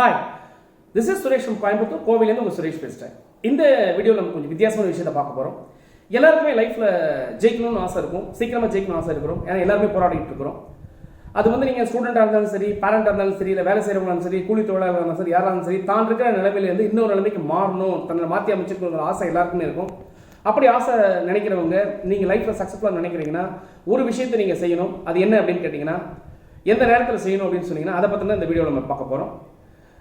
Hi, this is Suresh from Coimbatore. கோவிலேருந்து உங்கள் சுரேஷ் பேசுகிறேன். இந்த வீடியோவில் நம்ம கொஞ்சம் வித்தியாசமான விஷயத்தை பார்க்க போகிறோம். எல்லாருக்குமே லைஃப்பில் ஜெயிக்கணும்னு ஆசை இருக்கும், சீக்கிரமாக ஜெயிக்கணும்னு ஆசை இருக்கிறோம். ஏன்னா எல்லாருமே போராடிட்டு இருக்கிறோம். அது வந்து நீங்கள் ஸ்டூடெண்ட்டாக இருந்தாலும் சரி, பேரண்டாக இருந்தாலும் சரி, இல்லை வேலை செய்கிறவங்களாலும் சரி, கூலி தொழிலாளர் இருந்தாலும் சரி, யாராலும் சரி, தான் இருக்கிற நிலைமையிலேருந்து இன்னொரு நிலைமைக்கு மாறணும், தன்னை மாற்றி அமைச்சிருக்கிற ஆசை எல்லாருக்குமே இருக்கும். அப்படி ஆசை நினைக்கிறவங்க, நீங்கள் லைஃப்பில் சக்ஸஸ்ஃபுல்லாக நினைக்கிறீங்கன்னா ஒரு விஷயத்தை நீங்கள் செய்யணும். அது என்ன அப்படின்னு கேட்டிங்கன்னா, எந்த நேரத்தில் செய்யணும் அப்படின்னு சொன்னீங்கன்னா, அதை பற்றி தான் இந்த வீடியோவில் நம்ம பார்க்க போகிறோம்.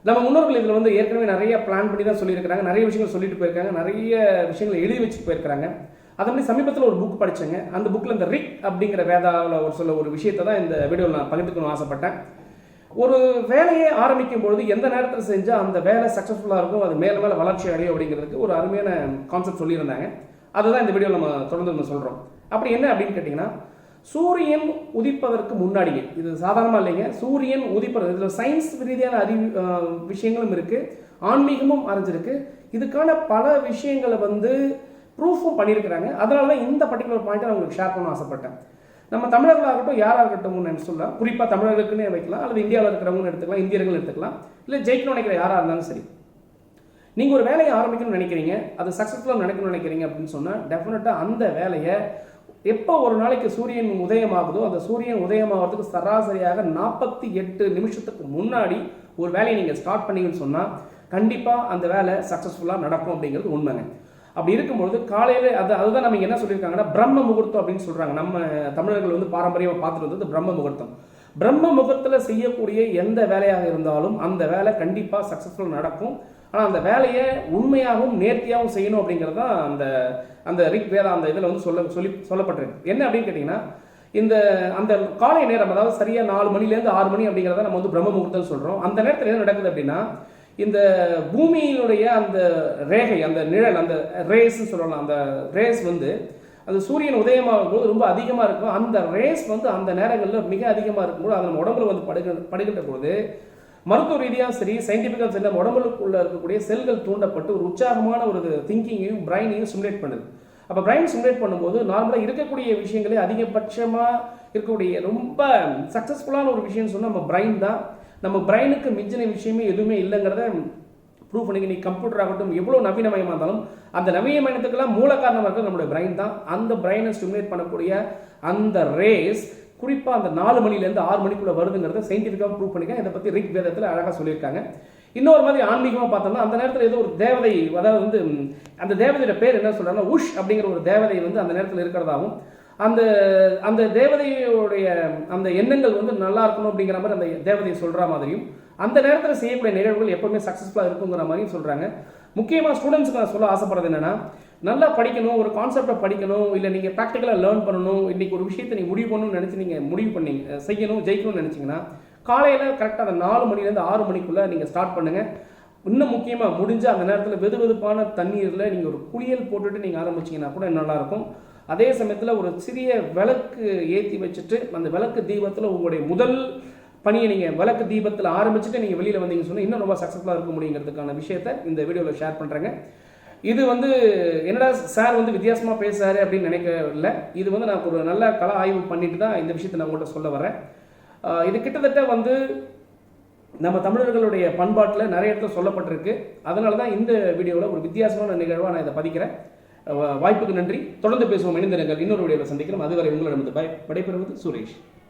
நம்ம முன்னோர்கள் இதில் வந்து ஏற்கனவே நிறைய பிளான் பண்ணி தான் சொல்லியிருக்கிறாங்க, நிறைய விஷயங்கள் சொல்லிட்டு போயிருக்காங்க, நிறைய விஷயங்களை எழுதி வச்சுட்டு போயிருக்கிறாங்க. அது மாதிரி சமீபத்தில் ஒரு புக் படித்தேங்க. அந்த புக்கில் இந்த ரிக் அப்படிங்கிற வேதாவில் ஒரு விஷயத்தை தான் இந்த வீடியோவில் நான் பகிர்ந்துக்கணும்னு ஆசைப்பட்டேன். ஒரு வேலையை ஆரம்பிக்கும் பொழுது எந்த நேரத்தில் செஞ்சால் அந்த வேலை சக்ஸஸ்ஃபுல்லாக இருக்கும், அது மேலே மேலே வளர்ச்சி அடையும் அப்படிங்கிறதுக்கு ஒரு அருமையான கான்செப்ட் சொல்லியிருந்தாங்க. அதுதான் இந்த வீடியோவில் நம்ம தொடர்ந்து நம்ம சொல்கிறோம். அப்படி என்ன அப்படின்னு கேட்டிங்கன்னா, சூரியன் உதிப்பதற்கு முன்னாடியே, இது சாதாரணமாக இல்லைங்க, சூரியன் உதிப்பது, இதில் சயின்ஸ் ரீதியான விஷயங்களும் இருக்குது, ஆன்மீகமும் அறிஞ்சிருக்கு. இதுக்கான பல விஷயங்களை வந்து ப்ரூஃபும் பண்ணியிருக்கிறாங்க. அதனால தான் இந்த பர்டிகுலர் பாயிண்ட்டை நான் உங்களுக்கு ஷேர் பண்ண ஆசைப்பட்டேன். நம்ம தமிழர்களாகட்டும், யாராக இருக்கட்டும்னு சொல்லலாம், குறிப்பாக தமிழர்களுக்குன்னே வைக்கலாம், அல்லது இந்தியாவில் இருக்கிறவங்கன்னு எடுத்துக்கலாம், இந்தியர்கள் எடுத்துக்கலாம், இல்லை ஜெயிக்கணும்னு நினைக்கிற யாராக இருந்தாலும் சரி. நீங்கள் ஒரு வேலையை ஆரம்பிக்கணும்னு நினைக்கிறீங்க, அது சக்ஸஸ்ஃபுல்லாக நடக்கணும்னு நினைக்கிறீங்க அப்படின்னு சொன்னால், டெஃபினட்டாக அந்த வேலையை எப்போ ஒரு நாளைக்கு சூரியன் உதயமாகுதோ, அந்த சூரியன் உதயமாகிறதுக்கு சராசரியாக 48 நிமிஷத்துக்கு முன்னாடி ஒரு வேலையை நீங்கள் ஸ்டார்ட் பண்ணீங்கன்னு சொன்னால் கண்டிப்பாக அந்த வேலை சக்ஸஸ்ஃபுல்லாக நடக்கும் அப்படிங்கிறது உண்மைங்க. அப்படி இருக்கும்பொழுது காலையில் அதுதான் நம்ம என்ன சொல்லியிருக்காங்கன்னா, பிரம்ம முகூர்த்தம் அப்படின்னு சொல்கிறாங்க. நம்ம தமிழர்கள் வந்து பாரம்பரியமாக பார்த்துட்டு வந்தது பிரம்ம முகூர்த்தம். பிரம்ம முகூர்த்தத்தில் செய்யக்கூடிய எந்த வேலையாக இருந்தாலும் அந்த வேலை கண்டிப்பாக சக்ஸஸ்ஃபுல்லாக நடக்கும். ஆனால் அந்த வேலையை உண்மையாகவும் நேர்த்தியாகவும் செய்யணும் அப்படிங்கிறது தான் அந்த ரிக் வேதா அந்த இதில் வந்து சொல்லப்பட்டிருக்கு. என்ன அப்படின்னு கேட்டிங்கன்னா, அந்த காலை நேரம், அதாவது சரியாக 4 மணிலேருந்து 6 மணி அப்படிங்கிறத நம்ம வந்து பிரம்ம முகூர்த்தம் சொல்கிறோம். அந்த நேரத்தில் என்ன நடக்குது அப்படின்னா, இந்த பூமியினுடைய அந்த ரேகை, அந்த நிழல், அந்த ரேஸ்ன்னு சொல்லலாம், அந்த ரேஸ் வந்து அது சூரியன் உதயமாகும் போது ரொம்ப அதிகமாக இருக்கும். அந்த ரேஸ் வந்து அந்த நேரங்களில் மிக அதிகமாக இருக்கும்போது அது நம்ம உடம்புல வந்து படுகின்ற பொழுது மருத்துவ ரீதியாக சரி, சயின்டிஃபிக்காக சரி, நம்ம உடம்புக்குள்ளே இருக்கக்கூடிய செல்கள் தூண்டப்பட்டு ஒரு உற்சாகமான ஒரு திங்கிங்கையும் பிரைனையும் சிமுலேட் பண்ணுது. அப்போ பிரைன் சிமுலேட் பண்ணும்போது நார்மலாக இருக்கக்கூடிய விஷயங்களே அதிகபட்சமாக இருக்கக்கூடிய ரொம்ப சக்ஸஸ்ஃபுல்லான ஒரு விஷயம்னு சொன்னால் நம்ம பிரைன் தான். நம்ம பிரைனுக்கு மிஞ்சின விஷயமே எதுவுமே இல்லைங்கிறத ப்ரூவ் பண்ணிக்க. நீ கம்ப்யூட்டர் ஆகட்டும், எவ்வளோ நவீனமயமாக இருந்தாலும் அந்த நவீனமயத்துக்கெல்லாம் மூல காரணமாக இருக்கிறது நம்மளுடைய பிரைன் தான். அந்த பிரைனை ஸ்டிமுலேட் பண்ணக்கூடிய அந்த ரேஸ் குறிப்பாக அந்த 4 மணிலேருந்து 6 மணிக்குள்ளே வருதுங்கிறத சயின்டிஃபிக்காக ப்ரூவ் பண்ணிக்க. இதை பற்றி ரிக் வேதத்தில் அழகாக சொல்லியிருக்காங்க. இன்னொரு மாதிரி ஆன்மீகமாக பார்த்தோம்னா, அந்த நேரத்தில் ஏதோ ஒரு தேவதை, அதாவது வந்து அந்த தேவதையோட பேர் என்ன சொல்கிறாங்கன்னா, உஷ் அப்படிங்கிற ஒரு தேவதை வந்து அந்த நேரத்தில் இருக்கிறதாகவும், அந்த தேவதையுடைய அந்த எண்ணங்கள் வந்து நல்லா இருக்கணும் அப்படிங்கிற மாதிரி அந்த தேவதையை சொல்கிற மாதிரியும், அந்த நேரத்தில் செய்யக்கூடிய நிகழ்வுகள் எப்பவுமே சக்ஸஸ்ஃபுல்லாக இருக்குங்கிற மாதிரியும் சொல்கிறாங்க. முக்கியமாக ஸ்டூடெண்ட்ஸுக்கு நான் சொல்ல ஆசைப்படுறது என்னென்னா, நல்லா படிக்கணும், ஒரு கான்செப்டை படிக்கணும், இல்லை நீங்கள் ப்ராக்டிக்கலாக லேர்ன் பண்ணணும், இன்றைக்கி ஒரு விஷயத்தை நீங்கள் முடிவு பண்ணணும்னு நினச்சி நீங்கள் முடிவு பண்ணி செய்யணும், ஜெயிக்கணும்னு நினச்சிங்கன்னா காலையில் கரெக்டாக அந்த 4 மணிலேருந்து 6 மணிக்குள்ளே நீங்கள் ஸ்டார்ட் பண்ணுங்கள். இன்னும் முக்கியமாக முடிஞ்ச அந்த நேரத்தில் வெதுவெதுப்பான தண்ணீரில் நீங்கள் ஒரு குளியல் போட்டுட்டு நீங்கள் ஆரம்பிச்சிங்கன்னா கூட நல்லாயிருக்கும். அதே சமயத்தில் ஒரு சிறிய விளக்கு ஏற்றி வச்சுட்டு அந்த விளக்கு தீபத்தில் உங்களுடைய முதல் பணியை நீங்கள் விளக்கு தீபத்தில் ஆரம்பிச்சுட்டு நீங்கள் வெளியில் வந்தீங்கன்னு சொன்னால் இன்னும் ரொம்ப சக்ஸஸ்ஃபுல்லாக இருக்க முடியுங்கிறதுக்கான விஷயத்தை இந்த வீடியோவில் ஷேர் பண்ணுறேங்க. இது வந்து என்னடா சார் வந்து வித்தியாசமாக பேசுகிறாரு அப்படின்னு நினைக்கல. இது வந்து நான் ஒரு நல்ல கள ஆய்வு பண்ணிட்டு தான் இந்த விஷயத்தை நான் உங்கள்கிட்ட சொல்ல வரேன். இது கிட்டத்தட்ட வந்து நம்ம தமிழர்களுடைய பண்பாட்டில் நிறைய இடத்துல சொல்லப்பட்டிருக்கு. அதனால தான் இந்த வீடியோவில் ஒரு வித்தியாசமான நிகழ்வாக நான் இதை பதிக்கிறேன். வாய்ப்புக்கு நன்றி. தொடர்ந்து பேசுவோம், இணைந்திருங்கள். இன்னொரு வீடியோவில் சந்திக்கிறோம். அதுவரை உங்களிடம் விடைபெறுவது சுரேஷ்.